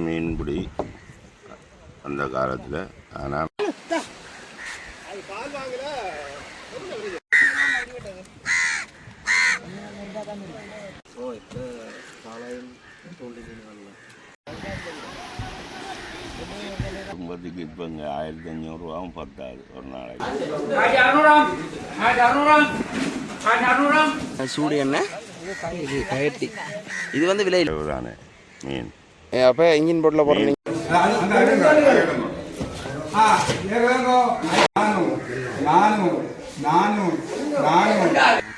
மீன்பிடி அந்த காலத்தில். ஆனால் குடும்பத்துக்கு இப்போ இங்கே 1500 ரூபாவும் பத்தாது ஒரு நாளைக்கு. சூடு என்ன இது கயட்டி இது வந்து விலை தானே மீன். அப்போ இன்ஜின் போட்டில் போடுறீங்க.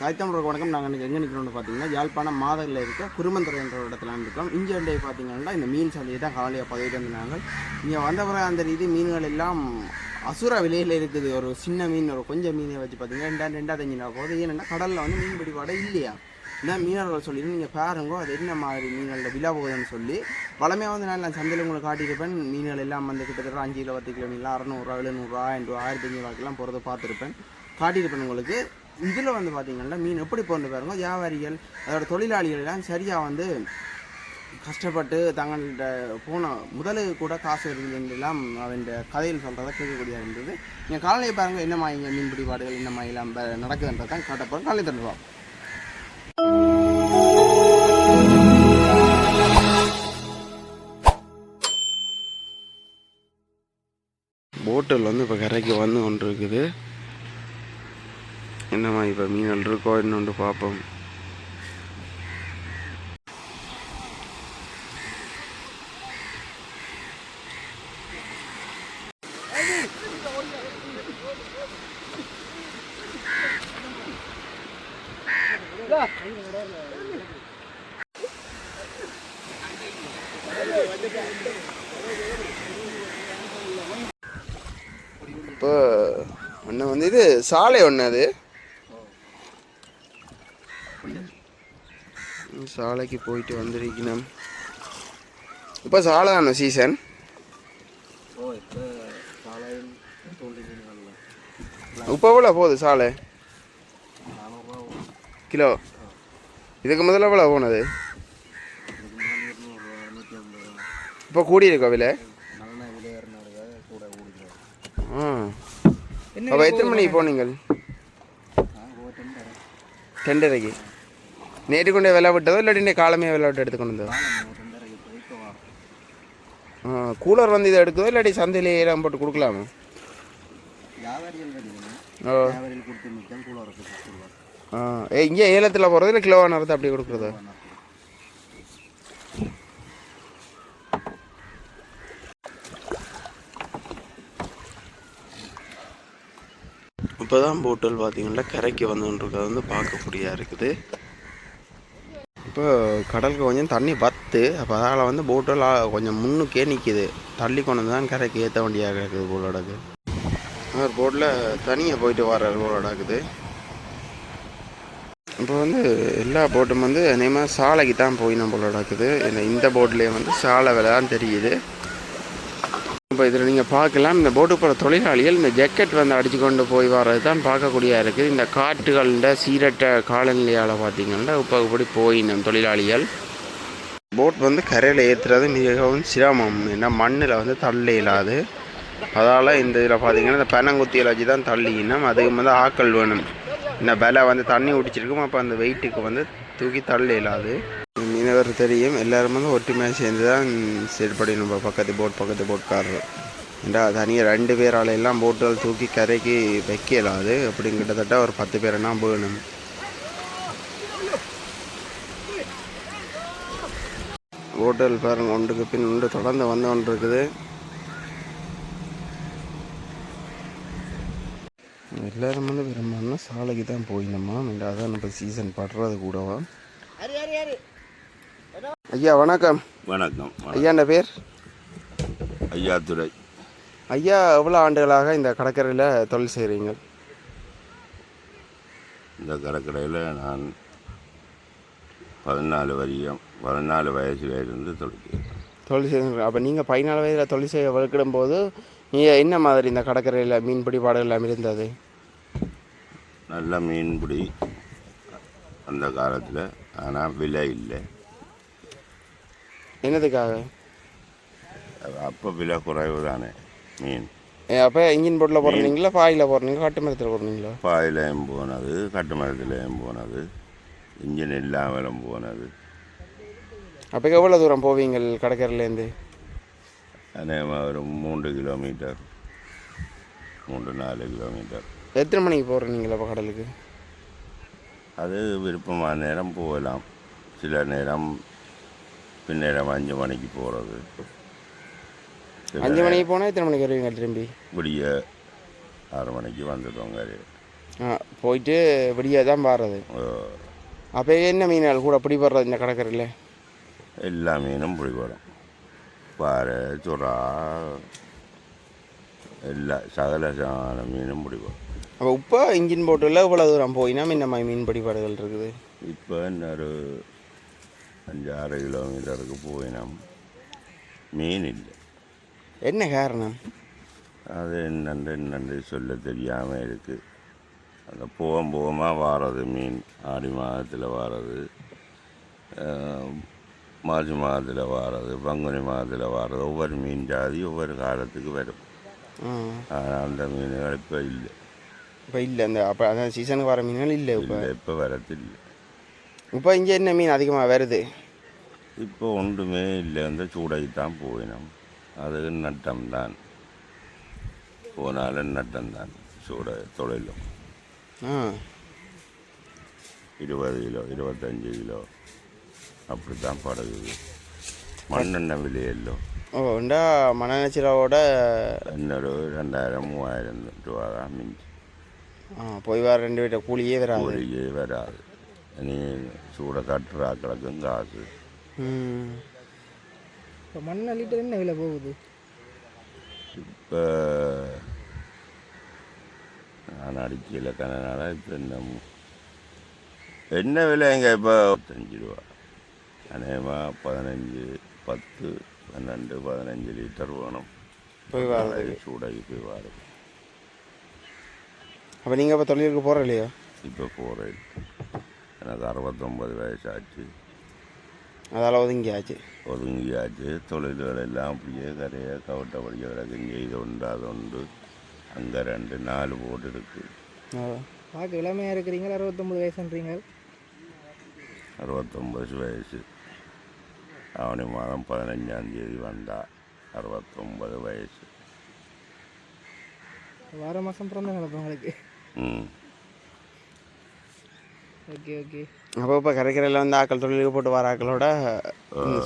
தாய்த்தமிழர் வணக்கம். நாங்கள் இன்றைக்கி எங்கே நிற்கிறோம்னு பார்த்தீங்கன்னா யாழ்ப்பாணம் மாதரில் இருக்க குருமந்துறை என்ற ஒரு இடத்துல இருக்கோம். இஞ்சி அண்டை பார்த்தீங்கன்னா இந்த மீன் சந்தையை தான் காலையாக பதிவிட்டு வந்தாங்க. இங்கே வந்த பிறகு அந்த ரீதி மீன்கள் எல்லாம் அசுர விலையில் இருக்குது. ஒரு சின்ன மீன் ஒரு கொஞ்சம் மீனை வச்சு பார்த்தீங்கன்னா 2,500 போகுது. ஏன்னா கடலில் வந்து மீன் பிடிப்பாடு இல்லையா. இந்த மீனவர்கள் சொல்லிட்டு நீங்கள் பாருங்கோ அது என்ன மாதிரி மீன்களோட விழா போகுதுன்னு சொல்லி வளமையாக வந்து நான் சந்தையில் உங்களுக்கு காட்டியிருப்பேன். மீன்கள் எல்லாம் வந்து கிட்டத்தட்ட 5 கிலோ 10 கிலோ மீன்லாம் 600 700 1500 1500 போகிறத பார்த்துருப்பேன், காட்டியிருப்பேன் உங்களுக்கு. இதில் வந்து பார்த்தீங்கன்னா மீன் எப்படி போட்டு பாருங்க. வியாபாரிகள் அதோட தொழிலாளிகள் எல்லாம் சரியாக வந்து கஷ்டப்பட்டு தங்கள்கிட்ட போன முதலு கூட காசு இருக்குதுலாம் அவன் கதையில் சொல்கிறத கேட்கக்கூடியதாக இருந்தது. நீங்கள் காலையை பாருங்கள் என்ன மாதிரி இங்கே மீன் பிடிப்பாடுகள் என்ன மாதிரிலாம் நடக்குதுன்றது தான் காட்டப்போகிறோம். காலை தண்டுவோம். போட்டில் வந்து இப்போ கரைக்கு வந்து கொண்டு இருக்குது. என்னம்மா இப்போ மீன்கள் இருக்கோ இன்னொன்று பார்ப்போம். இப்போ ஒன்று வந்து இது சாலை ஒன்று, அது சாலைக்கு போயிட்டு வந்திருக்கணும். இப்போ சாலை தானே சீசன். இப்போ எவ்வளோ போகுது சாலை கிலோ? இதுக்கு முதல்ல எவ்வளோ போனது? இப்போ கூடி இருக்கா விலை? அப்போ எத்தனை மணிக்கு போனீங்கள்? 10:30க்கு. நேற்று கொண்டே விலை விட்டதோ இல்லாட்டி காலமே விலை விட்டு எடுத்துக்கொண்டு வந்ததோ? கூலர் வந்து இதை எடுக்குதோ இல்லாட்டி சந்தையிலே ஏலம் போட்டு கொடுக்கலாமா? இங்கே ஏலத்தில் போகிறது இல்லை கிலோவாக நேரத்தை அப்படி கொடுக்குறதா? இப்போ தான் போட்டல் பார்த்தீங்கன்னா கரைக்கு வந்துன்றது வந்து பார்க்கக்கூடியதாக இருக்குது. இப்போ கடலுக்கு கொஞ்சம் தண்ணி பத்து, அப்போ அதால் வந்து போட்டல் கொஞ்சம் முன்னுக்கே நிற்கிது. தள்ளி கொண்டு வந்து தான் கரைக்கு ஏற்ற வண்டியாக இருக்குது போலடாக்கு. ஒரு போட்டில் தனியாக போயிட்டு வர போலடாக்குது. இப்போ வந்து எல்லா போட்டும் வந்து நேமாக சாலைக்கு தான் போயிடும் போலடாக்குது. இந்த போட்லேயே வந்து சாலை விலை தான் தெரியுது. இப்போ இதில் நீங்கள் பார்க்கலாம் இந்த போட்டு போகிற தொழிலாளிகள் இந்த ஜக்கெட் வந்து அடித்து கொண்டு போய் வர்றது தான் பார்க்கக்கூடியதாக இருக்குது. இந்த காற்றுகள சீரட்ட காலநிலையால் பார்த்திங்கன்னா இப்போ இப்படி போயிடும் தொழிலாளிகள். போட் வந்து கரையில் ஏற்றுறது மிகவும் சிரமம். ஏன்னா மண்ணில் வந்து தள்ள இயலாது. அதால் இந்த இதில் பார்த்திங்கன்னா இந்த பெனங்குத்தியில் வச்சு தான் தள்ளிக்கணும். அதுக்கு வந்து ஆக்கள் வேணும். இந்த விலை வந்து தண்ணி குடிச்சிருக்கும். அப்போ அந்த வெயிட்டுக்கு வந்து தூக்கி தள்ள இயலாது. மீனவர் தெரியும் எல்லாரும் வந்து ஒற்றுமையாக சேர்ந்து தான் செயல்படணும். பக்கத்து போட்காரர் ஏண்டா தனியாக 2 பேரால் எல்லாம் போட்டுகள் தூக்கி கரைக்கு வைக்கலாது. அப்படி கிட்டத்தட்ட ஒரு 10 பேர்னா போகணும். போட்டல் பாருங்க ஒன்றுக்கு பின் ஒன்று தொடர்ந்து வந்து ஒன்று இருக்குது. எல்லோரும் வந்து விரும்புனா சாலைக்கு தான் போயிடணுமா. அதான் இப்போ சீசன் படுறது கூடவா. ஐயா வணக்கம். வணக்கம். ஐயா என்ன பேர்? ஐயா துரை. ஐயா எவ்வளோ ஆண்டுகளாக இந்த கடற்கரையில் தொழில் செய்கிறீங்க? இந்த கடற்கரையில் நான் 14 வயசுலேருந்து தொழில் செய்கிறீங்க. அப்போ நீங்கள் 14 வயதில் தொழில் செய்ய வளர்க்கிடும் போது நீங்கள் என்ன மாதிரி இந்த கடற்கரையில் மீன்பிடி பாடுகள் எல்லாம் இருந்தது? நல்ல மீன்பிடி அந்த காலத்தில். ஆனால் விலை இல்லை. என்னதுக்காக? அப்போ விலை குறைவு தானே மீன். அப்போ இன்ஜின் போட்டில் போடுறீங்களா, பாயில் போடுறீங்களா, கட்டு மரத்தில் போடுறீங்களா? பாயிலையும் போனது, கட்டு மரத்துலேயும் போனது, இன்ஜின் இல்லாமலும் போனது. அப்போ எவ்வளோ தூரம் போவீங்க கடற்கரையிலேருந்து? அநேகமாக ஒரு 3 கிலோமீட்டர், 3-4 கிலோமீட்டர். எத்தனை மணிக்கு போகிறீங்களா இப்போ கடலுக்கு? அது விருப்பமான நேரம் போகலாம். சில நேரம் பின்னேரம் 5 மணிக்கு போகிறது. 5 மணிக்கு போனால் எத்தனை மணிக்கு வருவீங்க திரும்பி? விடிய 6 மணிக்கு வந்துடுவோங்க. போயிட்டு விடிய தான் பாடுறது. அப்போ என்ன மீன்கள் கூட பிடிபடுறது இந்த கடற்கரையில்? எல்லா மீனும் பிடிபடும். பாறை, சுறா, எல்லா சகலமான மீனும் பிடிப்போம். அப்போ இப்போ இன்ஜின் போட்டில் இவ்வளோ தூரம் போயினா இந்த மாதிரி மீன் பிடிப்பாடுகள் இருக்குது? இப்போ இன்னொரு 5-6 கிலோமீட்டருக்கு போயினோம், மீன் இல்லை. என்ன காரணம்? அது என்னென்று சொல்ல தெரியாமல் இருக்குது. அந்த போகமாக வாரது மீன் ஆடி மாதத்தில் வாரது, மார்ச் மாதத்தில் வாரது, பங்குனி மாதத்தில் வாரது. ஒவ்வொரு மீன் ஜாதி ஒவ்வொரு காலத்துக்கு வரும். அந்த மீன்கள் இப்போ இல்லை. இப்போ இல்லை, அந்த அப்போ அதான் சீசனுக்கு வர மீன்கள் இல்லை இப்போ வரதில்லை. இப்போ இங்கே என்ன மீன் அதிகமாக வருது? இப்போ ஒன்றுமே இல்லை. அந்த சூடைக்கு தான் போயினோம். அது நட்டம்தான், போனாலும் நட்டம்தான். சூடை தொழிலும் 20 கிலோ 25 கிலோ அப்படி தான் படகுது. மண்ணெண்ணெய் விலையல்லோ. உண்டா மண்ணெண்ணெச்சிலோட இன்னொரு 2000-3000 ரூபா தான் மிஞ்சி. போய் வர 2 வீட்டை கூலியே வராது. இனி சூடை தட்டுறாக்களுக்கும் காசு. இப்போ மண்ணெண்ணெய் லிட்டர் என்ன விலை போகுது? இப்போ நான் அடிக்கல கணனால இப்போ என்ன விலைங்க? இப்போ 5 ரூபா, அநேகமாக 15, 10, 12, 15 லிட்டர் வேணும் போய் வர சூடாகி போய் வரும். அப்போ நீங்கள் இப்போ தொழிலுக்கு போகிற இல்லையா? இப்போ போகிறேன். எனக்கு 69 வயசு ஆச்சு. அதால் ஒதுங்கியாச்சு. தொழில்கள் எல்லாம் அப்படியே கரையை கவட்டப்படிய கிடக்குங்க. இது உண்டு அது உண்டு, அங்கே 2-4 போட்டு இருக்கு. பார்க்க இளமையாக இருக்கிறீங்க. 69 வயசுன்றீங்க. 69 வயசு. ஆவணி மாதம் 15ஆம் தேதி வந்தா 69 வயசு. வார மாதம் பிறந்த கிடப்போம் உங்களுக்கு. Okay okay. அப்போ இப்போ கரைக்கரையில் வந்து ஆக்கள் தொழிலுக்கு போட்டு வர ஆக்களோட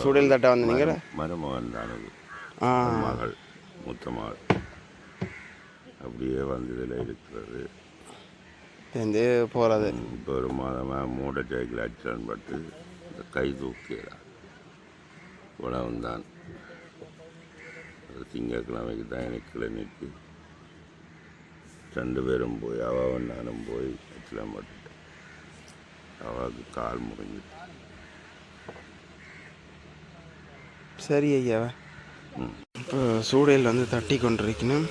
சூழல் தட்டை வந்து நீங்கள் மருமகன் தானது, மகள், மூத்த மகள் அப்படியே வந்து இதில் இருக்கிறது வந்து போகிறது. இப்போ ஒரு மாதமாக மோட்டர் சைக்கிள் ஆக்சிடென்ட் பட்டு இந்த கை தூக்கிடா உணவன் தான். திங்கக்கிழமைக்கு தான் எனக்கு கிளினிக்கு. 2 பேரும் போய் அவன் நானும் போய் ஆக்சிடென்ட் பட்டுட்டேன். அவளுக்கு கால் முறிஞ்சிட்டு. சரி ஐயா. இப்போ சூடையில் வந்து தட்டி கொண்டிருக்கணும்.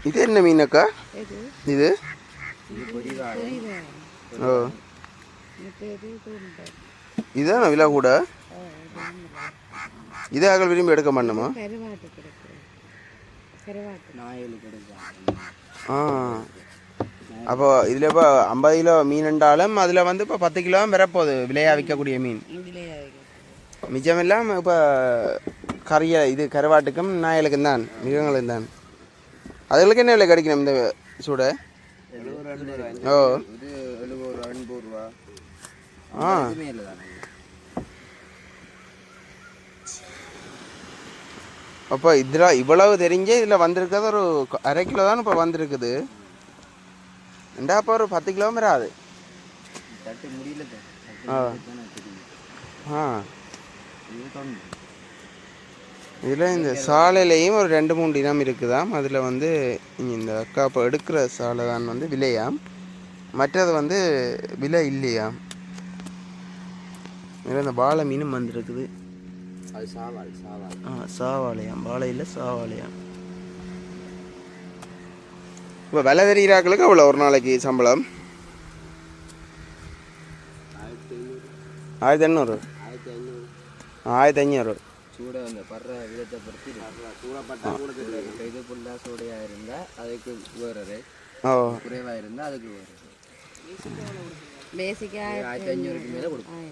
இது என்ன மீனக்கா? இது ஓ, இதுதான் விலை கூட. இதே ஆக்கள் விரும்பி எடுக்க மாட்டோமா? அப்போ இதில் இப்போ 50 கிலோ மீன் என்றாலும் அதில் வந்து இப்போ 10 கிலோ வரப்போகுது விலையாக விற்கக்கூடிய மீன். மிச்சம் இல்லாமல் இப்போ கறியை இது கருவாட்டுக்கும் நாயலுக்கும் தான், மிருகங்களுக்கும் தான். அதுகளுக்கு என்ன விலை கிடைக்கணும் இந்த சூடை? ஓ, அப்போ இதில் இவ்வளவு தெரிஞ்சு இதில் வந்திருக்கிறது ஒரு 1/2 கிலோ தான் இப்போ வந்திருக்குது. ரெண்டா இப்போ ஒரு 10 கிலோ வராது. இதில் இந்த சாலையிலையும் ஒரு 2-3 இனம் இருக்குதாம். அதில் வந்து இந்த அக்கா இப்போ எடுக்கிற சாலை தான் வந்து விலையாம், மற்றது வந்து விலை இல்லையாம். இதில் இந்த பாலை மீனும் வந்துருக்குது. அது சாவாள் சாவாள் சாவாலையாம், பாலை இல்லை சாவாலையாம். இப்போ விலை தெரிகிறாக்களுக்கு அவ்வளோ ஒரு நாளைக்கு சம்பளம் 1800 1500 சூட அந்த படுற விதத்தை பொறுத்து சூடப்பட்டா கூட இது ஃபுல்லாக சூடையாக இருந்தால் அதுக்கு வேறு ரேட் குறைவாக இருந்தால் அதுக்கு வேறு பேசிக்காக 1500க்கு மேலே கொடுக்கும்.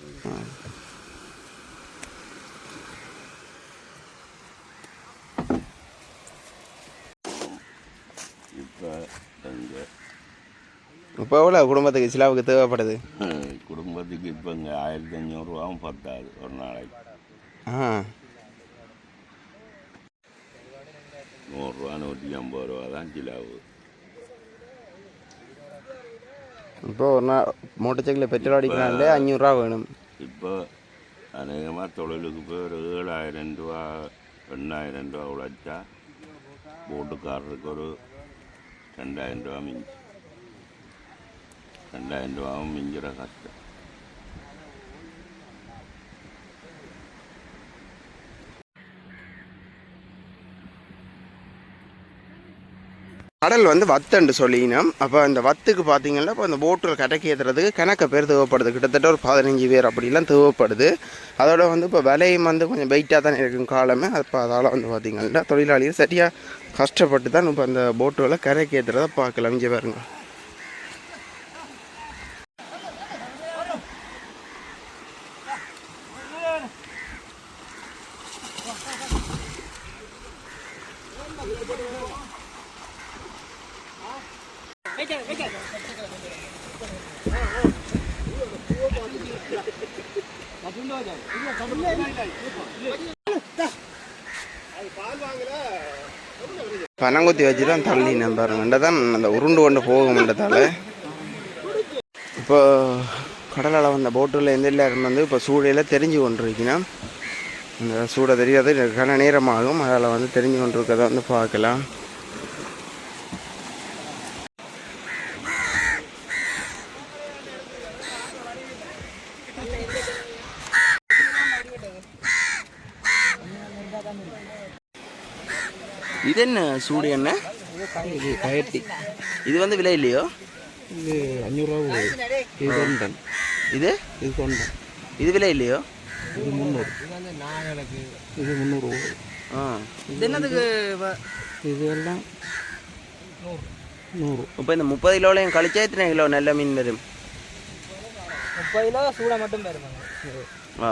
இப்போ எவ்வளோ குடும்பத்துக்கு சிலாவுக்கு தேவைப்படுது? குடும்பத்துக்கு இப்போ இங்கே 1500 பத்தாது ஒரு நாளைக்கு. 100 150 தான் சிலாவு. இப்போ ஒரு நாள் மோட்டர் சைக்கிளில் பெட்ரோல் அடிக்கிறாங்களே 500 வேணும். இப்போ அநேகமாக தொழிலுக்கு போய் ஒரு 7000 8000 உழைச்சா போட்டுக்காரருக்கு ஒரு 2000 மிஞ்சி 2000 மிஞ்சிற கஷ்டம். கடல் வத்துண்டு சொல்லினோம். அப்போ அந்த வத்துக்கு பார்த்தீங்கன்னா இப்போ அந்த போட்டில் கடைக்கு ஏற்றுறதுக்கு கணக்க பேர் தேவைப்படுது. கிட்டத்தட்ட ஒரு 15 பேர் அப்படிலாம் தேவைப்படுது. அதோட இப்போ விலையும் கொஞ்சம் வெயிட்டாக தான் இருக்கும் காலமே. அப்போ அதால் பார்த்திங்கன்னா தொழிலாளிகள் சரியாக கஷ்டப்பட்டு தான் இப்போ அந்த போட்டுகளை கரைக்கு ஏற்றுறதை பார்க்கலாம். இங்கே பாருங்க. பனங்குத்தி வச்சு தான் தள்ளி நம்பாருங்க தான் அந்த உருண்டு கொண்டு போகும்ன்றதால இப்போ கடலால் வந்த போட்டில் எந்த இருந்து இப்போ சூடையில் தெரிஞ்சு கொண்டிருக்கணும். இந்த சூடை தெரியாது கன நேரமாகும். அதில் தெரிஞ்சு கொண்டிருக்கிறத பார்க்கலாம். இது என்ன சூடு என்ன? இது கயட்டி. இது விலை இல்லையோ? இது 500 இது கொண்டன். இது இது கொண்டன். இது விலை இல்லையோ? இது 300. இது 300. இது என்னதுக்கு? இது எல்லாம் 100. இப்போ இந்த 30 கிலோலையும் கழிச்சா எத்தனை கிலோ நல்ல மீன் வரும்? 30 கிலோ சூடை மட்டும் வருவாங்க.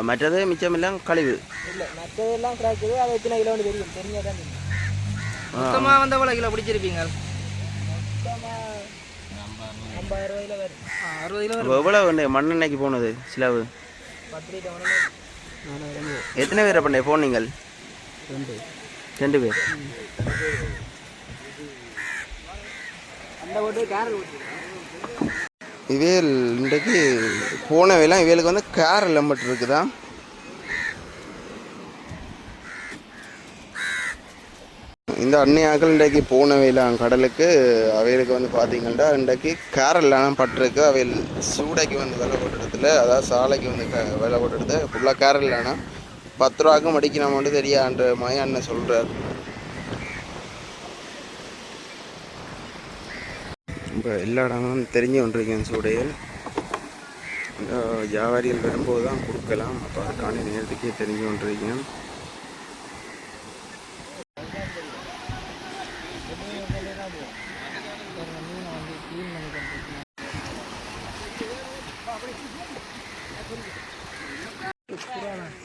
மற்றது மிச்சமெல்லாம் கழிவு இல்லை, மற்றதெல்லாம் கிடக்குது. அது எத்தனை கிலோன்னு தெரியும், தெரியாதான். மொத்தமாக எவ்வளோ கிலோ பிடிச்சிருப்பீங்க? 50 ரூபாயில் வரும். 60 கிலோ. எவ்வளோ மண்ணெண்ணெய்க்கு போனது சிலவு? 10 லிட்டர். எத்தனை பேரை பண்ண போனீங்க? 2 பேர். அந்த ஓட்டு கேரல் இவேல் இன்றைக்கு போனவையெல்லாம் இவேலுக்கு கேரல் மட்டும் இருக்குதா? இந்த அன்னையாக்கள் இன்றைக்கு போனவையெல்லாம் கடலுக்கு அவைகளுக்கு பார்த்தீங்கன்னா இன்றைக்கு கேரல்லாம் பட்டிருக்கு. அவையில் சூடைக்கு விலை போட்டுறதுல, அதாவது சாலைக்கு விலை போட்டுறது ஃபுல்லாக கேரல்லானா 10 ரூபாய்க்கும் அடிக்கணும் மட்டும் தெரியான்ற மாதிரி அண்ணன் சொல்கிறார். இப்போ எல்லா இடமும் தெரிஞ்சு கொண்டிருக்கேன் சூடையில். வியாபாரிகள் வரும்போது தான் கொடுக்கலாம். அப்போ அதுக்கான நேரத்துக்கே தெரிஞ்சு கொண்டிருக்கேன்.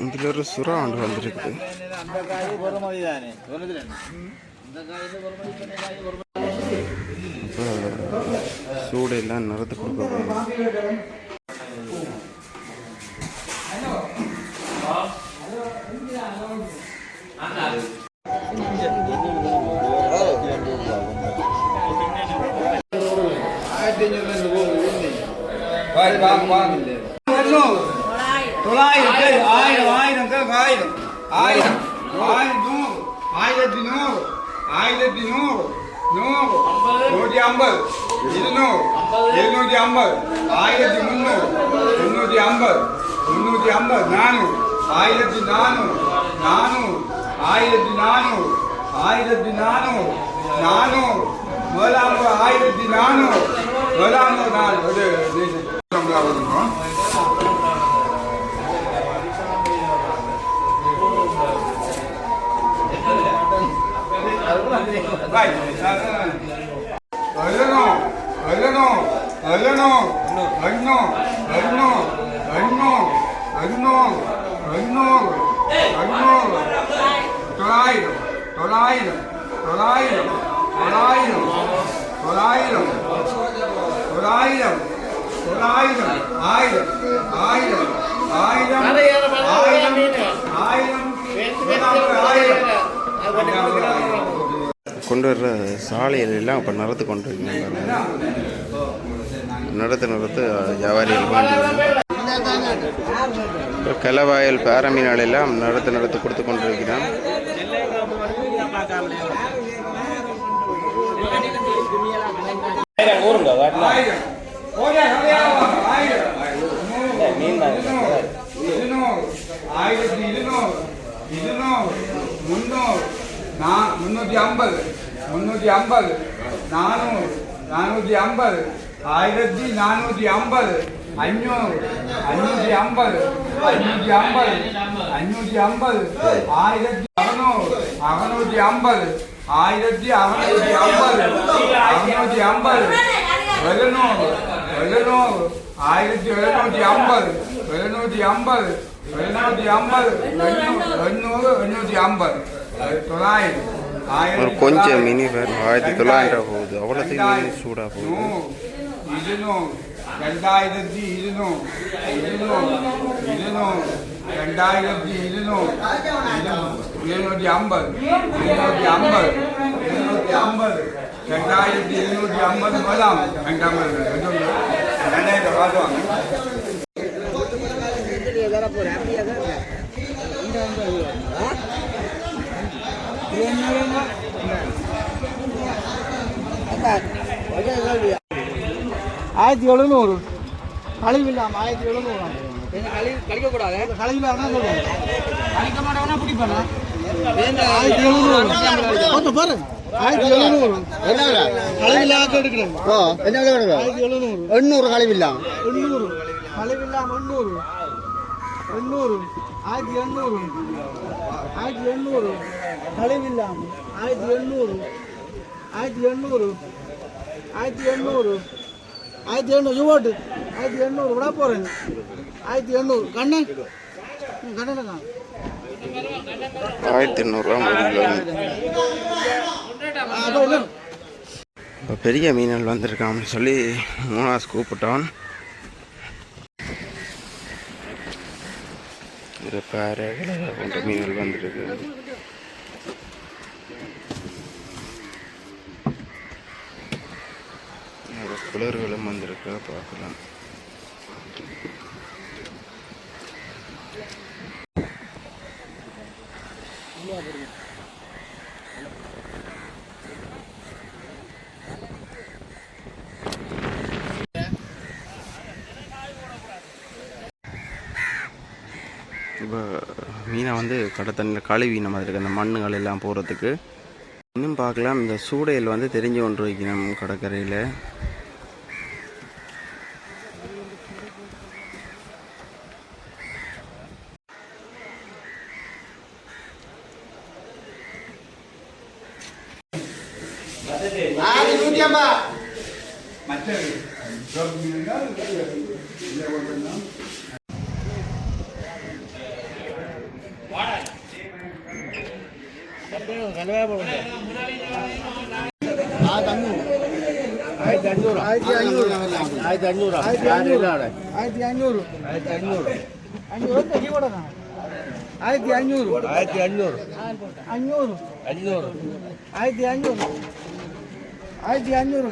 இதில் ஒரு சுறா ஒன்று வந்துருக்குது. சூடையெல்லாம் நிறத்து கொடுக்க கொண்டு வர்ற சாலைகள் எல்லாம் இப்போ நடத்து கொண்டு நடத்து வியாபாரிகள் கலவாயல் பேரமீனால் எல்லாம் நடத்து கொடுத்து கொண்டிருக்கிறான். முன்னூற்றி ஐம்பது 450 450 1450 500 550 550 550 1650 650 1650 650 700 700 1750 750 ஒரு கொஞ்சம் மினி ஃபேர் 1900 போகுது. அவ்வளோத்தையும் சூடாக போகுது. 1700 கழிவில்லாம 1700 கழிக்கக்கூடாது. கழிவில்லாம கழிக்க மாட்டோம்னா பிடிப்பானா 1700 பாரு 1700 கழிவில்லாம எடுக்கிறேன். என்ன 1700 800 கழிவில்லாம 800 கழிவில்லாம 800 800 1800 1800 கழிவில்லாம 1800 1800 1800 1800 யூவாட்டு 1800 விட போறேன் 1800 கண்ணு கண்ணு 1800 பெரிய மீன்கள் வந்திருக்கான்னு சொல்லி மூணாஸ் கூப்பிட்டான். பாறைகளை போன்ற மீன்கள் வந்திருக்கு. குளர்களும் வந்திருக்கு, பார்க்கலாம். இப்போ மீனை வந்து கடை தண்ணியில் கழுவி நம்ம இருக்குது அந்த மண்ணுகள் எல்லாம் போகிறதுக்கு இன்னும் பார்க்கலாம். இந்த சூடையில் வந்து தெரிஞ்சு கொண்டு வைக்கணும் கடற்கரையில்.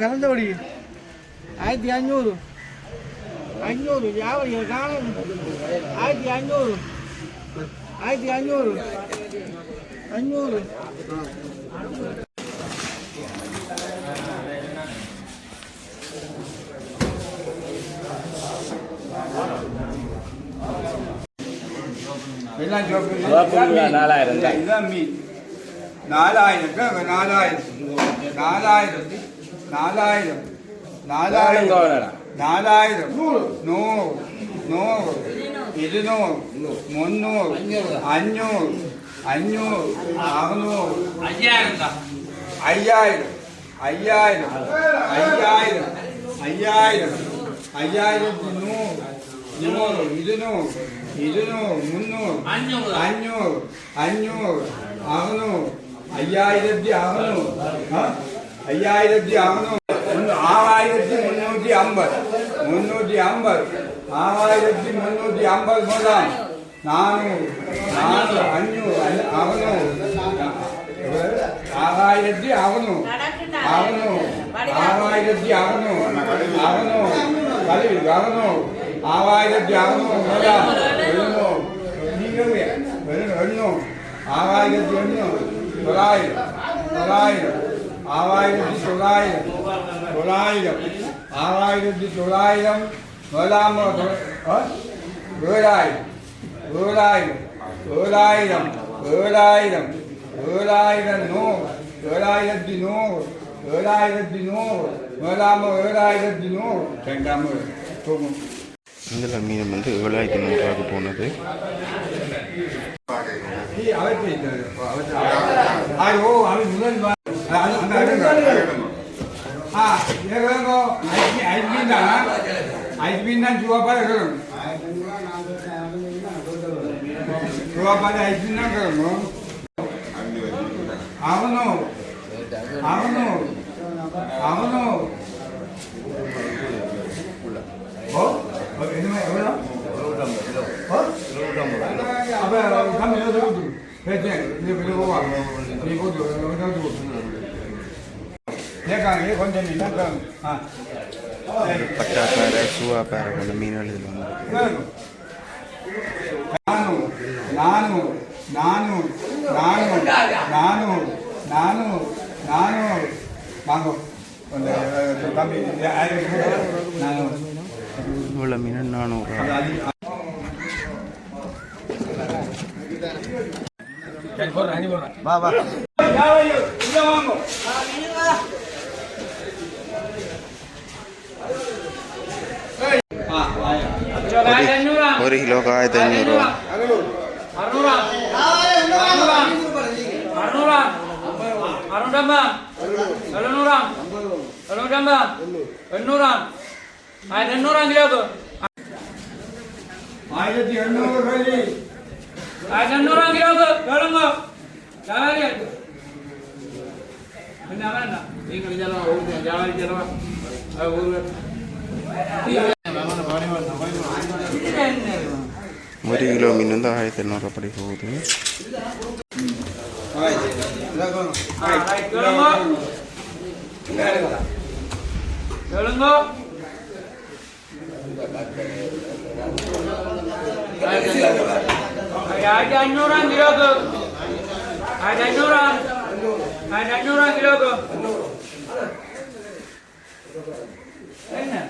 கலந்தபடி 1500 500 வியாபாரிகள் காணும் 1500 1500 500 இதுதான் மீன் 4000 4000 4000 4000 4000 4000 100 100 200 300 500 500 600 ஐயாயிரம் ஐயாயிரம் ஐயாயிரம் ஐயாயிரம் ஐயாயிரத்தி நூறு நூறு இருநூறு இருநூறு முந்நூறு அஞ்சூறு அஞ்சூறு அறுநூறு ஐயாயிரத்தி அறுநூறு ஐயாயிரத்தி அறுநூறு 6350 350 6350 முதலாம் 400 500 600 இதில் மீன் வந்து 7,100 போனது. பட்டாப்பாறை சூவாப்பாறை போன்ற மீன்கள் இதில் வந்து 400 வாங்கும் இவ்வளோ மீன் 400. ஒரு கிலோ 1500. ஒரு கிலோ மீன் வந்து 1,800 படி போகுது.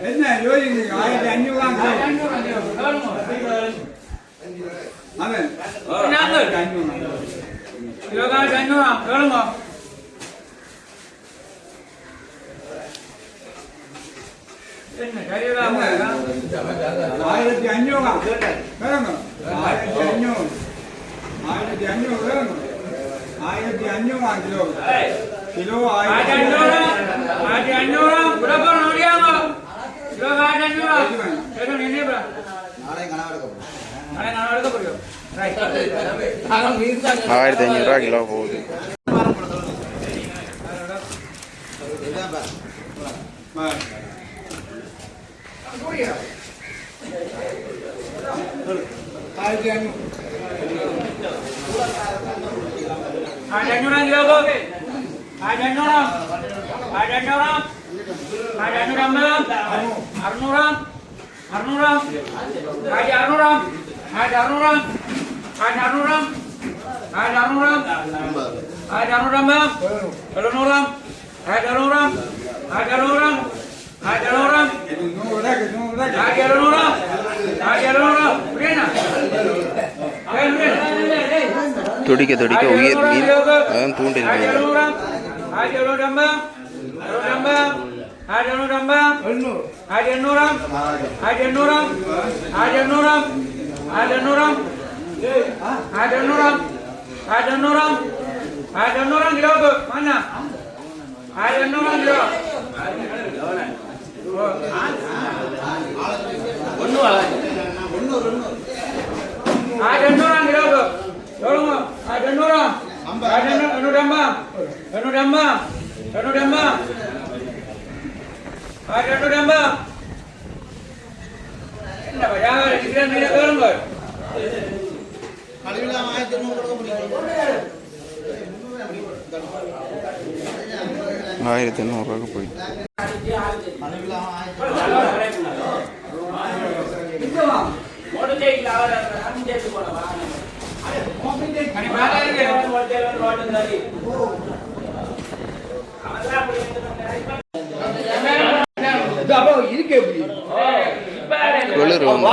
என்ன யோசிங்க 1,500 கிலோ போகுது. துடிக்க துடிக்க உயிர் மீன் அதான் தூண்டில் மீன். ஆயிரத்தி எண்ணூறுரூவாக்கு போயிட்டு குளிர் வந்து